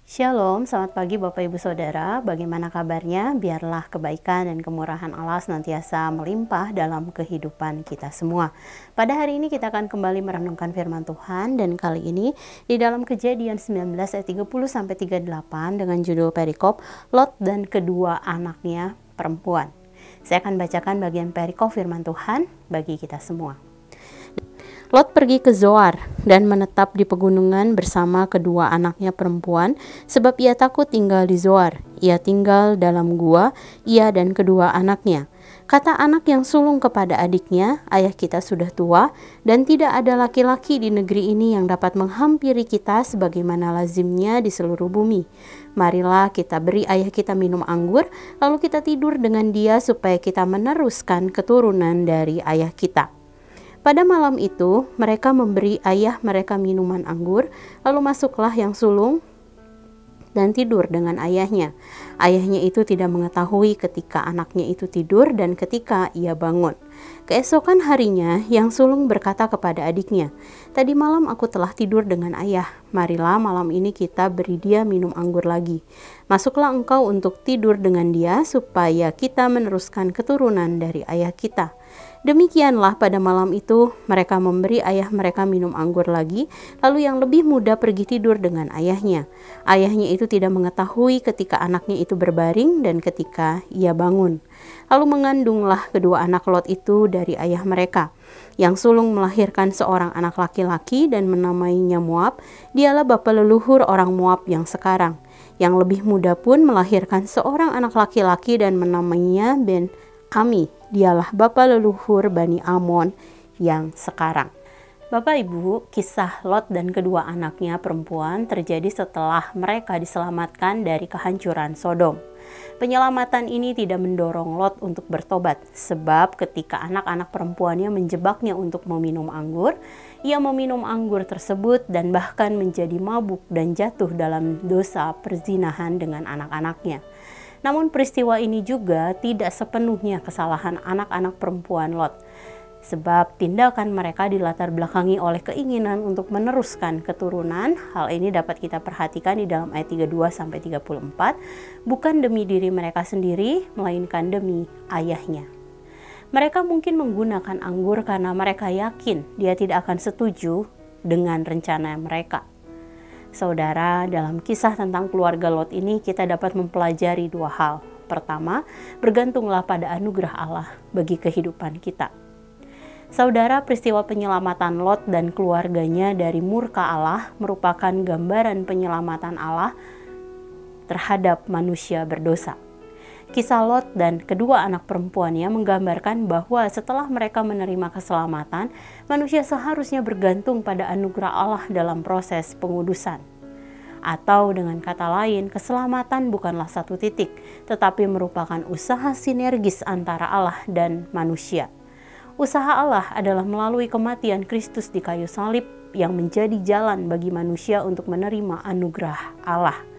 Shalom, selamat pagi Bapak Ibu Saudara. Bagaimana kabarnya? Biarlah kebaikan dan kemurahan Allah senantiasa melimpah dalam kehidupan kita semua. Pada hari ini kita akan kembali merenungkan firman Tuhan, dan kali ini di dalam Kejadian 19 ayat 30-38 dengan judul perikop Lot dan kedua anaknya perempuan. Saya akan bacakan bagian perikop firman Tuhan bagi kita semua. Lot pergi ke Zoar dan menetap di pegunungan bersama kedua anaknya perempuan, sebab ia takut tinggal di Zoar. Ia tinggal dalam gua, ia dan kedua anaknya. Kata anak yang sulung kepada adiknya, "Ayah kita sudah tua, dan tidak ada laki-laki di negeri ini yang dapat menghampiri kita sebagaimana lazimnya di seluruh bumi. Marilah kita beri ayah kita minum anggur, lalu kita tidur dengan dia supaya kita meneruskan keturunan dari ayah kita." Pada malam itu, mereka memberi ayah mereka minuman anggur, lalu masuklah yang sulung dan tidur dengan ayahnya. Ayahnya itu tidak mengetahui ketika anaknya itu tidur dan ketika ia bangun. Keesokan harinya, yang sulung berkata kepada adiknya, "Tadi malam aku telah tidur dengan ayah. Marilah malam ini kita beri dia minum anggur lagi. Masuklah engkau untuk tidur dengan dia, supaya kita meneruskan keturunan dari ayah kita." Demikianlah pada malam itu mereka memberi ayah mereka minum anggur lagi, lalu yang lebih muda pergi tidur dengan ayahnya. Ayahnya itu tidak mengetahui ketika anaknya itu berbaring dan ketika ia bangun. Lalu mengandunglah kedua anak Lot itu dari ayah mereka. Yang sulung melahirkan seorang anak laki-laki dan menamainya Moab. Dialah bapa leluhur orang Moab yang sekarang. Yang lebih muda pun melahirkan seorang anak laki-laki dan menamainya Ben Ami. Dialah bapa leluhur Bani Amon yang sekarang. Bapak Ibu, kisah Lot dan kedua anaknya perempuan terjadi setelah mereka diselamatkan dari kehancuran Sodom. Penyelamatan ini tidak mendorong Lot untuk bertobat, sebab ketika anak-anak perempuannya menjebaknya untuk meminum anggur, ia meminum anggur tersebut dan bahkan menjadi mabuk dan jatuh dalam dosa perzinahan dengan anak-anaknya. Namun peristiwa ini juga tidak sepenuhnya kesalahan anak-anak perempuan Lot, sebab tindakan mereka dilatar belakangi oleh keinginan untuk meneruskan keturunan. Hal ini dapat kita perhatikan di dalam ayat 32-34, bukan demi diri mereka sendiri, melainkan demi ayahnya. Mereka mungkin menggunakan anggur karena mereka yakin dia tidak akan setuju dengan rencana mereka. Saudara, dalam kisah tentang keluarga Lot ini kita dapat mempelajari dua hal. Pertama, bergantunglah pada anugerah Allah bagi kehidupan kita. Saudara, peristiwa penyelamatan Lot dan keluarganya dari murka Allah merupakan gambaran penyelamatan Allah terhadap manusia berdosa. Kisah Lot dan kedua anak perempuannya menggambarkan bahwa setelah mereka menerima keselamatan, manusia seharusnya bergantung pada anugerah Allah dalam proses pengudusan. Atau dengan kata lain, keselamatan bukanlah satu titik, tetapi merupakan usaha sinergis antara Allah dan manusia. Usaha Allah adalah melalui kematian Kristus di kayu salib yang menjadi jalan bagi manusia untuk menerima anugerah Allah.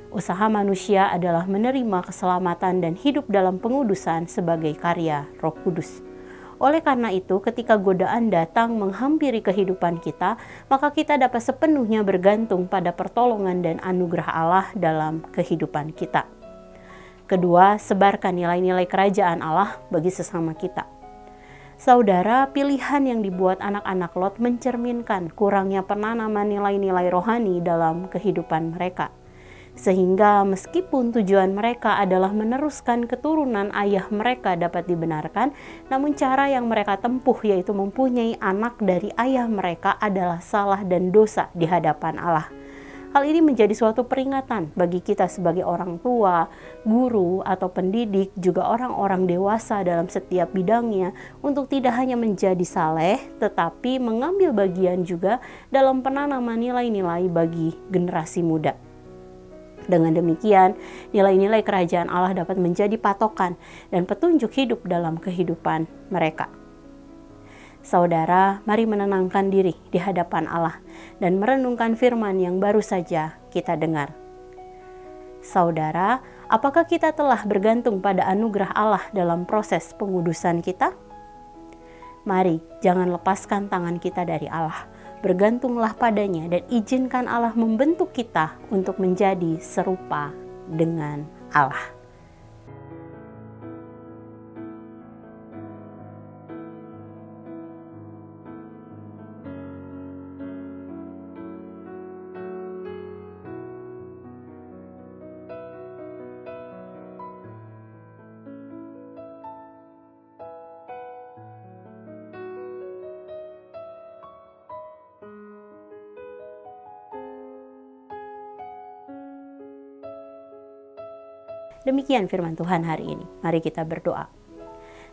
Usaha manusia adalah menerima keselamatan dan hidup dalam pengudusan sebagai karya Roh Kudus. Oleh karena itu, ketika godaan datang menghampiri kehidupan kita, maka kita dapat sepenuhnya bergantung pada pertolongan dan anugerah Allah dalam kehidupan kita. Kedua, sebarkan nilai-nilai kerajaan Allah bagi sesama kita. Saudara, pilihan yang dibuat anak-anak Lot mencerminkan kurangnya penanaman nilai-nilai rohani dalam kehidupan mereka. Sehingga meskipun tujuan mereka adalah meneruskan keturunan ayah mereka dapat dibenarkan, namun cara yang mereka tempuh yaitu mempunyai anak dari ayah mereka adalah salah dan dosa di hadapan Allah. Hal ini menjadi suatu peringatan bagi kita sebagai orang tua, guru, atau pendidik, juga orang-orang dewasa dalam setiap bidangnya untuk tidak hanya menjadi saleh, tetapi mengambil bagian juga dalam penanaman nilai-nilai bagi generasi muda. Dengan demikian, nilai-nilai kerajaan Allah dapat menjadi patokan dan petunjuk hidup dalam kehidupan mereka. Saudara, mari menenangkan diri di hadapan Allah dan merenungkan firman yang baru saja kita dengar. Saudara, apakah kita telah bergantung pada anugerah Allah dalam proses pengudusan kita? Mari, jangan lepaskan tangan kita dari Allah. bergantunglah padanya dan izinkan Allah membentuk kita untuk menjadi serupa dengan Allah. Demikian firman Tuhan hari ini. Mari kita berdoa.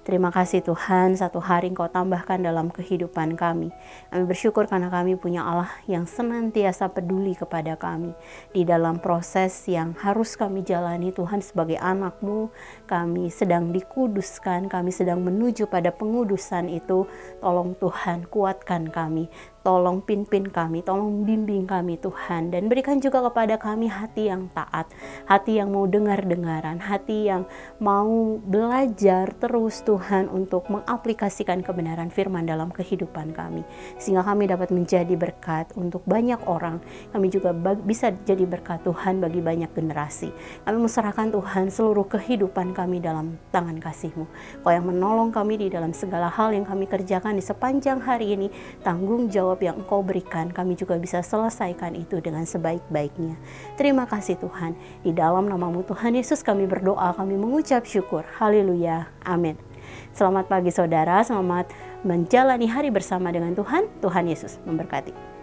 Terima kasih Tuhan, satu hari Engkau tambahkan dalam kehidupan kami. Kami bersyukur karena kami punya Allah yang senantiasa peduli kepada kami. Di dalam proses yang harus kami jalani Tuhan sebagai anak-Mu, kami sedang dikuduskan, kami sedang menuju pada pengudusan itu. Tolong Tuhan, kuatkan kami. Tolong pimpin kami, tolong bimbing kami Tuhan. Dan berikan juga kepada kami hati yang taat, hati yang mau dengar-dengaran, hati yang mau belajar terus Tuhan untuk mengaplikasikan kebenaran firman dalam kehidupan kami. Sehingga kami dapat menjadi berkat untuk banyak orang. Kami juga bisa jadi berkat Tuhan bagi banyak generasi. Kami menyerahkan Tuhan seluruh kehidupan kami dalam tangan kasih-Mu. Kau yang menolong kami di dalam segala hal yang kami kerjakan di sepanjang hari ini. Tanggung jawab yang Engkau berikan, kami juga bisa selesaikan itu dengan sebaik-baiknya. Terima kasih Tuhan. Di dalam nama-Mu Tuhan Yesus kami berdoa, kami mengucap syukur. Haleluya. Amin. Selamat pagi saudara, selamat menjalani hari bersama dengan Tuhan. Tuhan Yesus memberkati.